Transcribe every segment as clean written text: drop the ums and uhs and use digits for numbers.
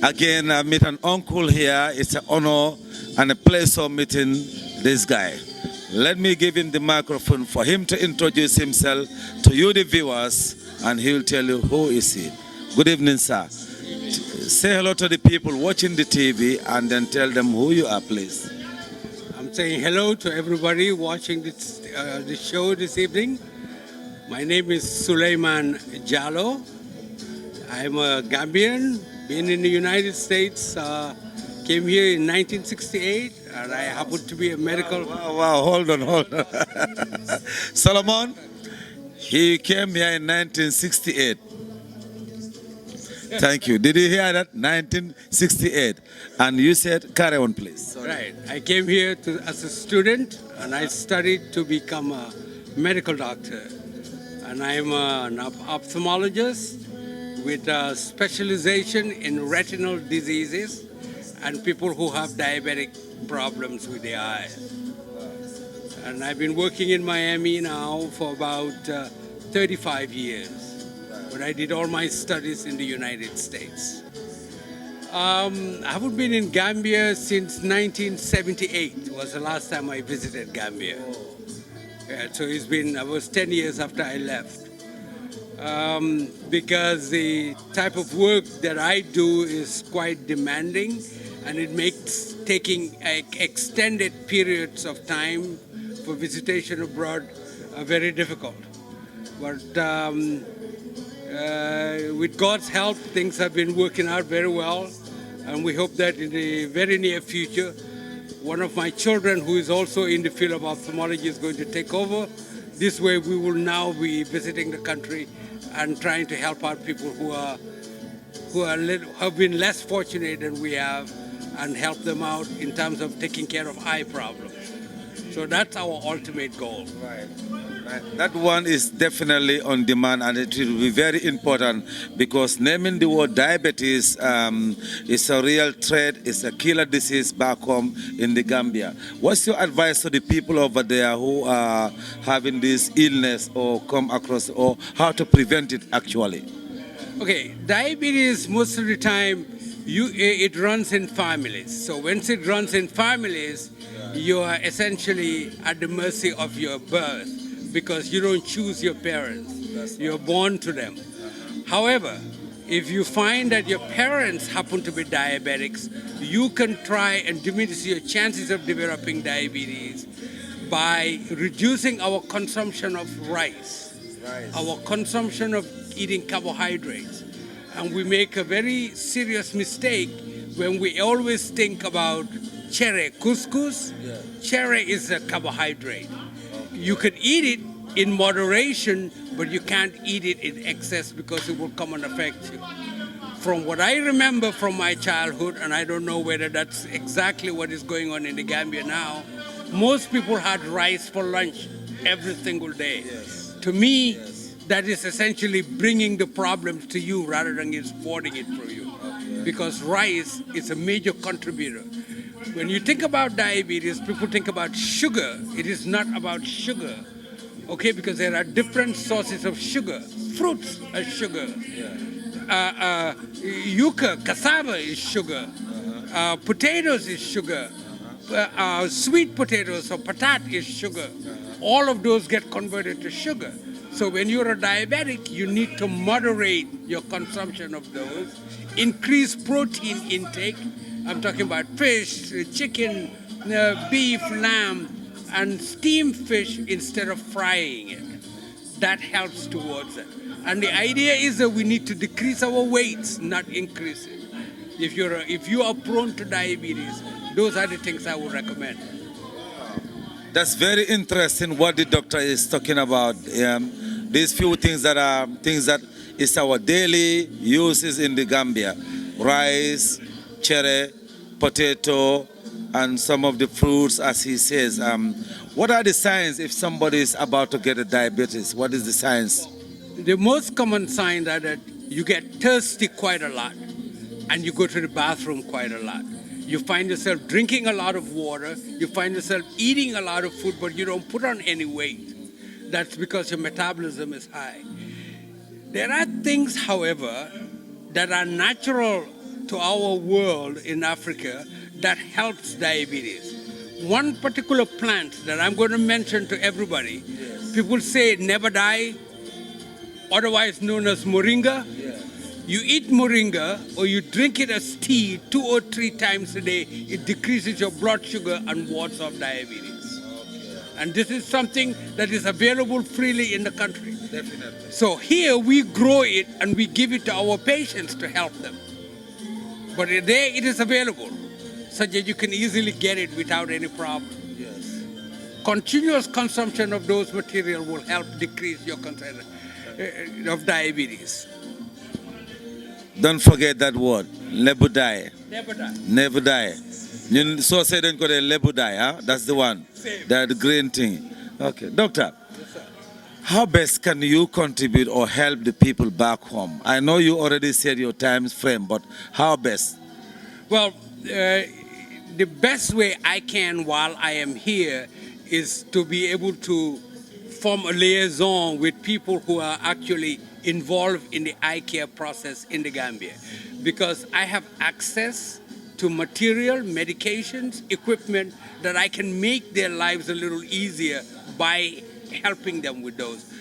Again, I meet an uncle here. It's an honor and a pleasure meeting this guy. Let me give him the microphone for him to introduce himself to you, the viewers, and he'll tell you who is he. Good evening, sir. Say hello to the people watching the TV and then tell them who you are, please. I'm saying hello to everybody watching this show this evening. My name is SULAYMAN Jallow. I'm a Gambian, been in the United States, came here in 1968, and I happen to be a medical... Wow, hold on. Solomon, he came here in 1968. Thank you. Did you hear that? 1968. And you said, carry on, please. Sorry. Right. I came here as a student, and I studied to become a medical doctor. And I'm an ophthalmologist with a specialization in retinal diseases and people who have diabetic problems with the eyes. And I've been working in Miami now for about 35 years. But I did all my studies in the United States. I haven't been in Gambia since 1978 was the last time I visited Gambia. Yeah, so I was 10 years after I left. Because the type of work that I do is quite demanding, and it makes taking extended periods of time for visitation abroad very difficult. But with God's help, things have been working out very well, and we hope that in the very near future, one of my children who is also in the field of ophthalmology is going to take over. This way we will now be visiting the country and trying to help out people who have been less fortunate than we have, and help them out in terms of taking care of eye problems. So that's our ultimate goal. Right. That one is definitely on demand, and it will be very important because naming the word diabetes is a real threat. It's a killer disease back home in the Gambia. What's your advice to the people over there who are having this illness or come across, or how to prevent it actually? Okay, diabetes most of the time it runs in families. So once it runs in families, you are essentially at the mercy of your birth, because you don't choose your parents. You're born to them. However, if you find that your parents happen to be diabetics, you can try and diminish your chances of developing diabetes by reducing our consumption of rice, our consumption of eating carbohydrates. And we make a very serious mistake when we always think about chere, couscous. Chere is a carbohydrate. You can eat it in moderation, but you can't eat it in excess because it will come and affect you. From what I remember from my childhood, and I don't know whether that's exactly what is going on in the Gambia now, most people had rice for lunch every single day. To me, that is essentially bringing the problems to you rather than exporting it for you. Because rice is a major contributor. When you think about diabetes, people think about sugar. It is not about sugar, okay? Because there are different sources of sugar. Fruits are sugar. Yucca, cassava is sugar. Potatoes is sugar. Sweet potatoes or patat is sugar. All of those get converted to sugar. So when you're a diabetic, you need to moderate your consumption of those. Increase protein intake. I'm talking about fish, chicken, beef, lamb, and steamed fish instead of frying it. That helps towards it. And the idea is that we need to decrease our weights, not increase it. If you are prone to diabetes, those are the things I would recommend. That's very interesting what the doctor is talking about. These few things that is our daily uses in the Gambia. Rice, cherry, potato, and some of the fruits, as he says. What are the signs if somebody is about to get a diabetes? What is the signs? The most common signs are that you get thirsty quite a lot, and you go to the bathroom quite a lot. You find yourself drinking a lot of water. You find yourself eating a lot of food, but you don't put on any weight. That's because your metabolism is high. There are things, however, that are natural to our world in Africa that helps diabetes. One particular plant that I'm going to mention to everybody, people say never die, otherwise known as moringa. You eat moringa or you drink it as tea 2 or 3 times a day, it decreases your blood sugar and wards off diabetes. And this is something that is available freely in the country. Definitely. So here we grow it and we give it to our patients to help them. But there it is available, such that you can easily get it without any problem. Yes. Continuous consumption of those materials will help decrease your concern of diabetes. Don't forget that word, lebudai. Never die. Never die. You so say don't go there, lebudai, huh? That's the one. Same. That green thing. Okay, doctor. Yes, sir. How best can you contribute or help the people back home? I know you already said your time frame, but how best? Well, the best way I can while I am here is to be able to form a liaison with people who are actually involved in the eye care process in the Gambia. Because I have access to material, medications, equipment that I can make their lives a little easier by helping them with those.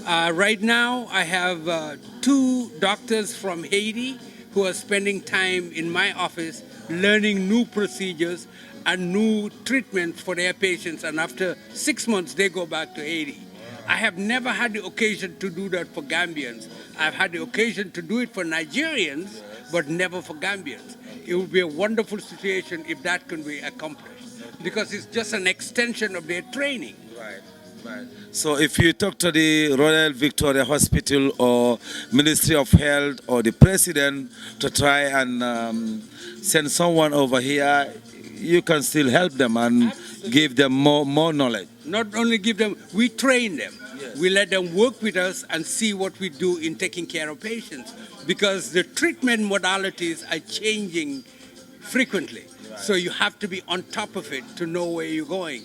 Right now, I have 2 doctors from Haiti who are spending time in my office learning new procedures and new treatments for their patients, and after 6 months, they go back to Haiti. I have never had the occasion to do that for Gambians. I've had the occasion to do it for Nigerians, but never for Gambians. It would be a wonderful situation if that can be accomplished, because it's just an extension of their training. Right, right. So if you talk to the Royal Victoria Hospital or Ministry of Health or the President to try and send someone over here, you can still help them and Absolutely. give them more knowledge. Not only give them, we train them. Yes. We let them work with us and see what we do in taking care of patients, because the treatment modalities are changing frequently. So you have to be on top of it to know where you're going.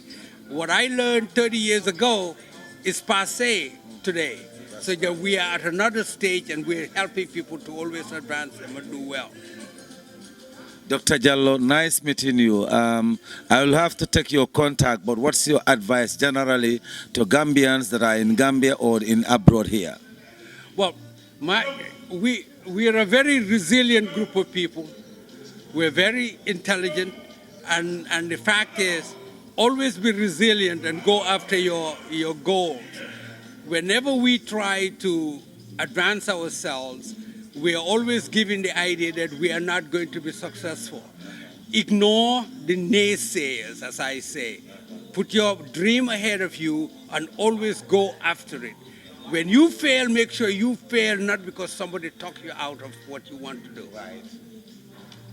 What I learned 30 years ago is passé today. So that we are at another stage and we're helping people to always advance them and do well. Dr. Jallow, nice meeting you. I will have to take your contact, but what's your advice generally to Gambians that are in Gambia or in abroad here? Well, we are a very resilient group of people. We're very intelligent, and the fact is, always be resilient and go after your goals. Whenever we try to advance ourselves, we are always given the idea that we are not going to be successful. Ignore the naysayers, as I say. Put your dream ahead of you and always go after it. When you fail, make sure you fail not because somebody talked you out of what you want to do. Right.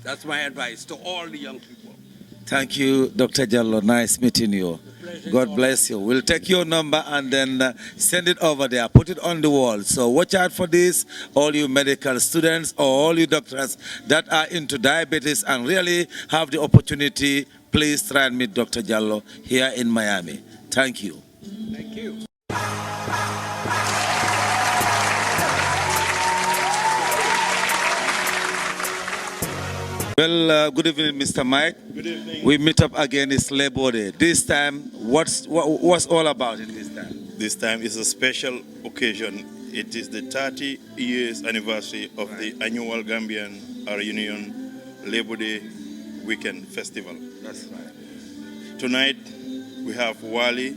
That's my advice to all the young people. Thank you, Dr. Jallow. Nice meeting you. God bless you. We'll take your number and then send it over there. Put it on the wall. So watch out for this, all you medical students or all you doctors that are into diabetes and really have the opportunity. Please try and meet Dr. Jallow here in Miami. Thank you. Thank you. Well, good evening, Mr. Mike. Good evening. We meet up again. It's Labor Day. This time, what's all about in this time? This time is a special occasion. It is the 30 years anniversary of the annual Gambian Reunion Labor Day Weekend Festival. That's right. Tonight, we have Wali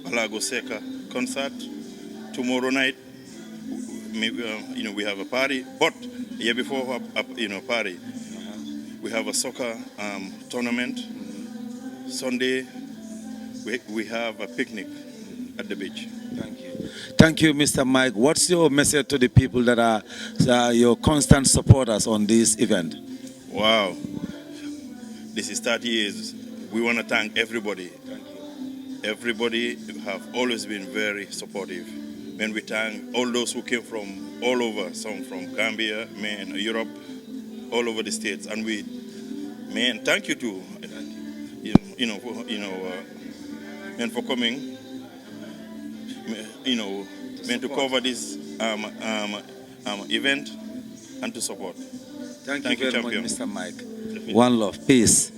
Balagoseka concert. Tomorrow night, we have a party. But year before party, we have a soccer tournament. Sunday, we have a picnic at the beach. Thank you. Thank you, Mr. Mike. What's your message to the people that are your constant supporters on this event? Wow. This is 30 years. We want to thank everybody. Thank you. Everybody have always been very supportive. And we thank all those who came from all over, some from Gambia, Europe, all over the states. And thank you too, for coming, to support. cover this event and to support. Thank Thank you you, very much, champion. Mr. Mike. One love. Peace.